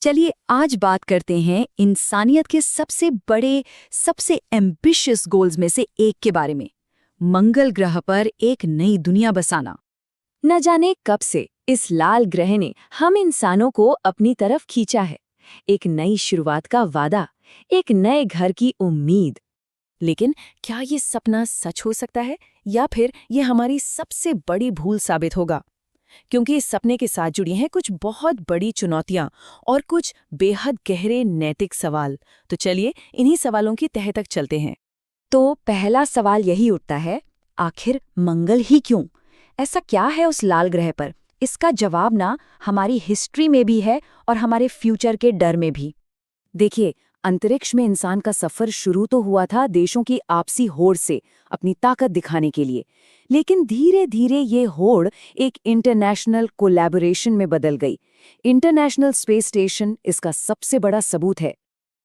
चलिए आज बात करते हैं इंसानियत के सबसे बड़े, सबसे एम्बिशियस गोल्स में से एक के बारे में। मंगल ग्रह पर एक नई दुनिया बसाना। न जाने कब से इस लाल ग्रह ने हम इंसानों को अपनी तरफ खींचा है। एक नई शुरुआत का वादा, एक नए घर की उम्मीद। लेकिन क्या ये सपना सच हो सकता है या फिर ये हमारी सबसे बड़ी भूल साबित होगा? क्योंकि इस सपने के साथ जुड़ी हैं कुछ बहुत बड़ी चुनौतियां और कुछ बेहद गहरे नैतिक सवाल। तो चलिए इन्हीं सवालों की तह तक चलते हैं। तो पहला सवाल यही उठता है, आखिर मंगल ही क्यों? ऐसा क्या है उस लाल ग्रह पर? इसका जवाब ना हमारी हिस्ट्री में भी है और हमारे फ्यूचर के डर में भी। देखिए, अंतरिक्ष में इंसान का सफर शुरू तो हुआ था देशों की आपसी होड़ से, अपनी ताकत दिखाने के लिए। लेकिन धीरे धीरे ये होड़ एक इंटरनेशनल कोलैबोरेशन में बदल गई। इंटरनेशनल स्पेस स्टेशन इसका सबसे बड़ा सबूत है।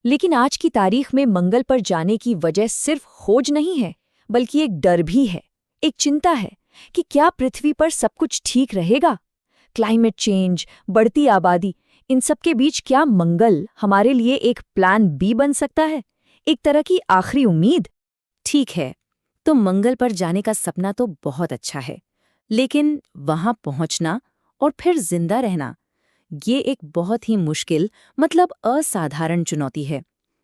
लेकिन आज की तारीख में मंगल पर जाने की वजह सिर्फ खोज नहीं है, बल्कि एक डर भी है, एक चिंता है कि क्या पृथ्वी पर सब कुछ ठीक रहेगा? क्लाइमेट चेंज, बढ़ती आबादी, इन सब के बीच क्या मंगल हमारे लिए एक प्लान बी बन सकता है, एक तरह की आखिरी उम्मीद? ठीक है, तो मंगल पर जाने का सपना तो बहुत अच्छा है, लेकिन वहां पहुंचना और फिर जिंदा रहना, ये एक बहुत ही मुश्किल, मतलब असाधारण चुनौती है।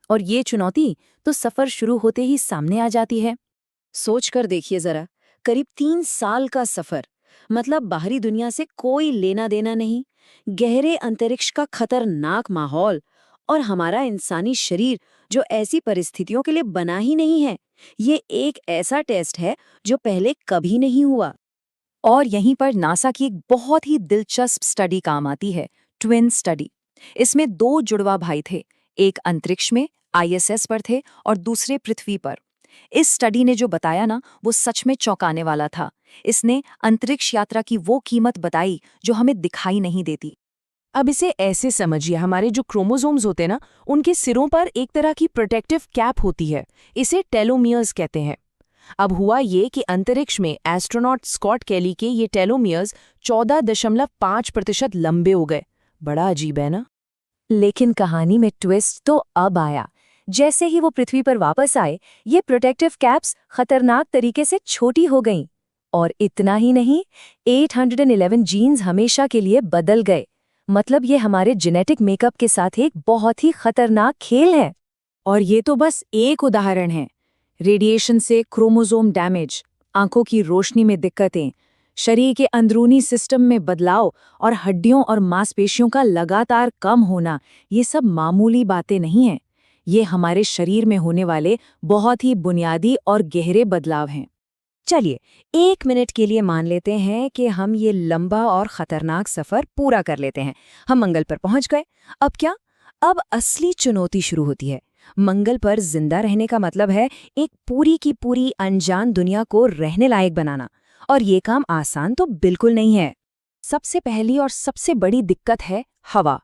और ये चुनौती तो सफर शुरू होते ही सामने आ जाती है। सोच कर देखिए जरा, करीब 3 साल का सफर, मतलब बाहरी दुनिया से कोई लेना देना नहीं, गहरे अंतरिक्ष का खतरनाक माहौल, और हमारा इंसानी शरीर जो ऐसी परिस्थितियों के लिए बना ही नहीं है। ये एक ऐसा टेस्ट है जो पहले कभी नहीं हुआ। और यहीं पर नासा की एक बहुत ही दिलचस्प स्टडी काम आती है, ट्विन स्टडी। इसमें 2 जुड़वा भाई थे, एक अंतरिक्ष में आईएसएस पर थे और दूसरे पृथ्वी पर। इस स्टडी ने जो बताया ना, वो सच में चौंकाने वाला था। इसने अंतरिक्ष यात्रा की वो कीमत बताई जो हमें दिखाई नहीं देती। अब इसे ऐसे समझिए, हमारे जो क्रोमोसोम्स होते हैं ना, उनके सिरों पर एक तरह की प्रोटेक्टिव कैप होती है। इसे टेलोमियर्स कहते हैं। अब हुआ ये कि अंतरिक्ष में एस्ट्रोनॉट स्कॉट कैली के ये टेलोमियर्स 14.5% लंबे हो गए। बड़ा अजीब है ना? लेकिन कहानी में ट्विस्ट तो अब आया। जैसे ही वो पृथ्वी पर वापस आए, ये प्रोटेक्टिव कैप्स खतरनाक तरीके से छोटी हो गईं। और इतना ही नहीं, 811 जीन्स हमेशा के लिए बदल गए। मतलब ये हमारे जेनेटिक मेकअप के साथ एक बहुत ही खतरनाक खेल है। और ये तो बस एक उदाहरण है। रेडिएशन से क्रोमोसोम डैमेज, आंखों की रोशनी में दिक्कतें, शरीर के अंदरूनी सिस्टम में बदलाव और हड्डियों और मांसपेशियों का लगातार कम होना, ये सब मामूली बातें नहीं हैं। ये हमारे शरीर में होने वाले बहुत ही बुनियादी और गहरे बदलाव हैं। चलिए 1 मिनट के लिए मान लेते हैं कि हम ये लंबा और खतरनाक सफर पूरा कर लेते हैं। हम मंगल पर पहुंच गए। अब क्या? अब असली चुनौती शुरू होती है। मंगल पर जिंदा रहने का मतलब है एक पूरी की पूरी अनजान दुनिया को रहने लायक बनाना। और ये काम आसान तो बिल्कुल नहीं है। सबसे पहली और सबसे बड़ी दिक्कत है हवा।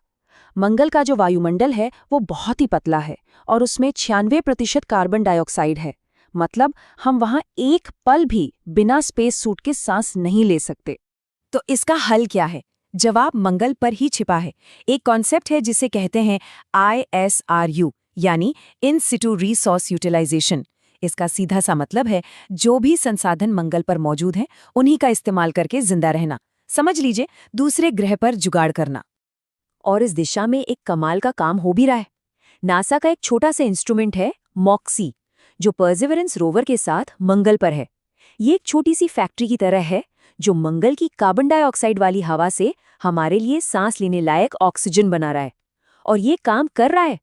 मंगल का जो वायुमंडल है वो बहुत ही पतला है और उसमें 96% कार्बन डाइऑक्साइड है। मतलब हम वहां एक पल भी बिना स्पेस सूट के सांस नहीं ले सकते। तो इसका हल क्या है? जवाब मंगल पर ही छिपा है। एक कॉन्सेप्ट है जिसे कहते हैं ISRU, यानी इन सिटू रिसोर्स यूटिलाइजेशन। इसका सीधा सा मतलब है जो भी संसाधन मंगल पर मौजूद हैं, उन्हीं का इस्तेमाल करके जिंदा रहना। समझ लीजिए, दूसरे ग्रह पर जुगाड़ करना। और इस दिशा में एक कमाल का काम हो भी रहा है। नासा का एक छोटा सा इंस्ट्रूमेंट है मॉक्सी, जो परसिवरेंस रोवर के साथ मंगल पर है। ये एक छोटी सी फैक्ट्री की तरह है जो मंगल की कार्बन डाइऑक्साइड वाली हवा से हमारे लिए सांस लेने लायक ऑक्सीजन बना रहा है। और ये काम कर रहा है।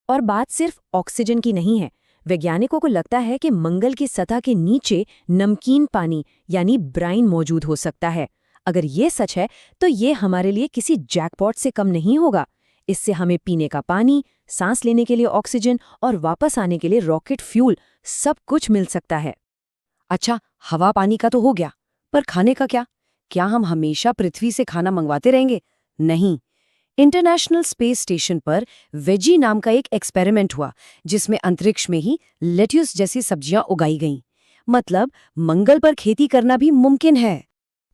और बात सिर्फ ऑक्सीजन की नहीं है। वैज्ञानिकों को लगता है कि मंगल की सतह के नीचे नमकीन पानी, यानी ब्राइन, मौजूद हो सकता है। अगर ये सच है तो ये हमारे लिए किसी जैकपॉट से कम नहीं होगा। इससे हमें पीने का पानी, सांस लेने के लिए ऑक्सीजन और वापस आने के लिए रॉकेट फ्यूल, सब कुछ मिल सकता है। अच्छा, हवा पानी का तो हो गया, पर खाने का क्या? क्या हम हमेशा पृथ्वी से खाना मंगवाते रहेंगे? नहीं। इंटरनेशनल स्पेस स्टेशन पर वेजी नाम का एक एक्सपेरिमेंट हुआ, जिसमें अंतरिक्ष में ही लेट्यूस जैसी सब्जियां उगाई गईं। मतलब मंगल पर खेती करना भी मुमकिन है।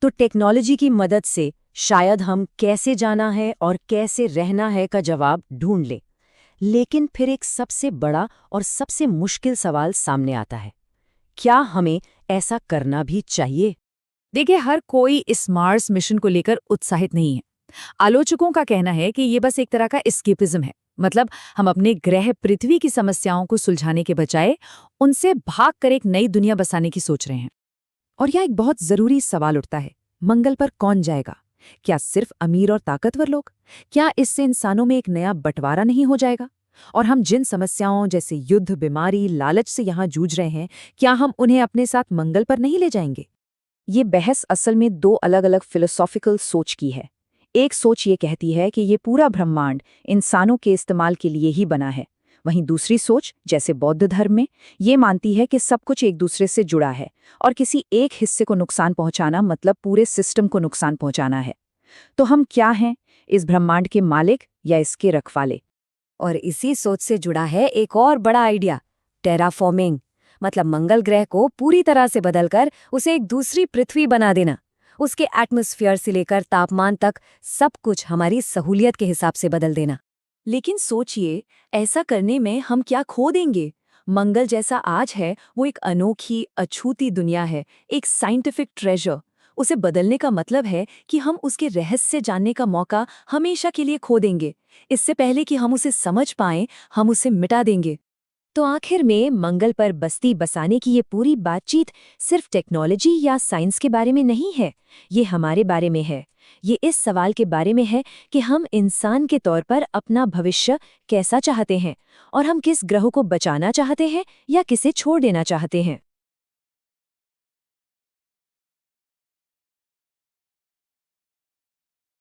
तो टेक्नोलॉजी की मदद से शायद हम कैसे जाना है और कैसे रहना है का जवाब ढूंढ लें। लेकिन फिर एक सबसे बड़ा और सबसे मुश्किल सवाल सामने आता है, क्या हमें ऐसा करना भी चाहिए? देखिए, हर कोई इस मार्स मिशन को लेकर उत्साहित नहीं है। आलोचकों का कहना है कि ये बस एक तरह का एस्केपिज्म है। मतलब हम अपने ग्रह पृथ्वी की समस्याओं को सुलझाने के बजाय उनसे भागकर एक नई दुनिया बसाने की सोच रहे हैं। और यह एक बहुत जरूरी सवाल उठता है, मंगल पर कौन जाएगा? क्या सिर्फ अमीर और ताकतवर लोग? क्या इससे इंसानों में एक नया बंटवारा नहीं हो जाएगा? और हम जिन समस्याओं जैसे युद्ध, बीमारी, लालच से यहाँ जूझ रहे हैं, क्या हम उन्हें अपने साथ मंगल पर नहीं ले जाएंगे? ये बहस असल में दो अलग-अलग फिलोसॉफिकल सोच की है। एक सोच ये कहती है कि ये पूरा ब्रह्मांड इंसानों के इस्तेमाल के लिए ही बना है। वहीं दूसरी सोच, जैसे बौद्ध धर्म में, ये मानती है कि सब कुछ एक दूसरे से जुड़ा है और किसी एक हिस्से को नुकसान पहुंचाना मतलब पूरे सिस्टम को नुकसान पहुंचाना है। तो हम क्या हैं, इस ब्रह्मांड के मालिक या इसके रखवाले? और इसी सोच से जुड़ा है एक और बड़ा आइडिया, टेराफॉर्मिंग। मतलब मंगल ग्रह को पूरी तरह से बदलकर उसे एक दूसरी पृथ्वी बना देना। उसके एटमॉस्फेयर से लेकर तापमान तक सब कुछ हमारी सहूलियत के हिसाब से बदल देना। लेकिन सोचिए, ऐसा करने में हम क्या खो देंगे? मंगल जैसा आज है वो एक अनोखी, अछूती दुनिया है, एक साइंटिफिक ट्रेजर। उसे बदलने का मतलब है कि हम उसके रहस्य जानने का मौका हमेशा के लिए खो देंगे। इससे पहले कि हम उसे समझ पाएं, हम उसे मिटा देंगे। तो आखिर में मंगल पर बस्ती बसाने की ये पूरी बातचीत सिर्फ टेक्नोलॉजी या साइंस के बारे में नहीं है, ये हमारे बारे में है। ये इस सवाल के बारे में है कि हम इंसान के तौर पर अपना भविष्य कैसा चाहते हैं और हम किस ग्रह को बचाना चाहते हैं या किसे छोड़ देना चाहते हैं।